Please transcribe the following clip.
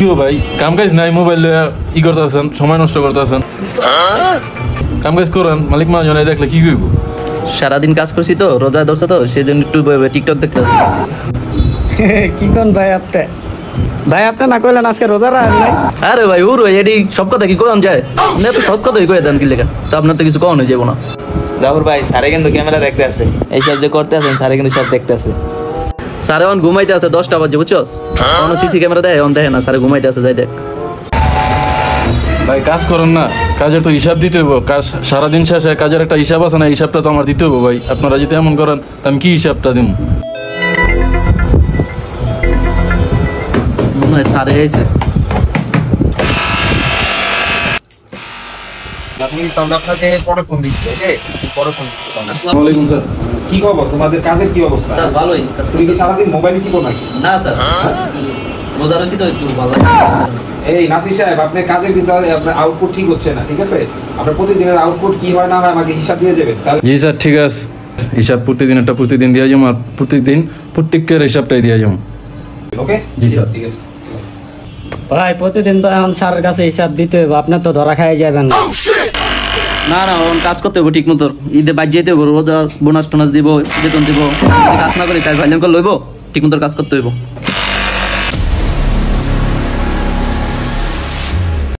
কি ভাই কাম কাজ নাই মোবাইল ই করতেছেন সময় নষ্ট করতেছেন কাম কাজ করেন মালিক মহাজন দেখলে কি কইব সারাদিন কাজ করছি তো রোজা ধরছে তো সেই জন্য একটু টিকটক দেখতে আসি কি কোন ভাই আপনি না কইলেন আজকে রোজা রাখেন নাই আরে ভাই ওর এডি সব কথা কি কোন যায় না তো সব কথাই কই দেন কি লেখা তো আপনার তো কিছু কোন হয়ে যাবো না জাফর ভাই স্যারে কিন্তু ক্যামেরা দেখতে আছে এইসব যে করতে আছেন স্যারে কিন্তু সব দেখতে আছে স্যারে অন ঘুমাইতে আছে 10টা বাজে বুঝছস কোনো সিসি ক্যামেরা দেয় অন দেখে না স্যারে ঘুমাইতে আছে যাই দেখ ভাই কাজ করেন না কাজের তো হিসাব দিতে হইব কাজ সারাদিন শেষে কাজের একটা হিসাব আছে না হিসাবটা তো আমার দিতে হইব ভাই আপনারা যদি এমন করেন তো আমি কি হিসাবটা দিব মনে হয় স্যারে এসে ওয়ালাইকুম স্যার কি খবর তোমাদের কাজের কি অবস্থা? স্যার ভালোই তুমি কি সারাদিন মোবাইলে টিপো নাকি? না স্যার রোজা রয়েছি তো একটু ভালো এই নাসির সাহেব আপনার কাজের কিন্তু আপনার আউটপুট ঠিক হচ্ছে না, ঠিক আছে? আপনার প্রতিদিনের আউটপুট কি হয় না হয় আমাকে হিসাব দিয়ে যাবেন। জি স্যার ঠিক আছে হিসাব প্রতিদিন দিয়ে যাবো আর প্রত্যেকের হিসাবটাই দিয়ে যাবো ওকে জি স্যার ঠিক আছে। ভাই প্রতিদিন তো এখন স্যারের কাছে হিসাব দিতে হবে, আপনার তো ধরা খাই যাবেন না। না না ওন কাজ করতে হবে ঠিক মতো ঈদে বাদ যেতে হবে রোজা বোনাস টোনাস দিব বেতন দিব কাজ না করি তাই ভাইজান করে লইব ঠিক মতো কাজ করতে হইব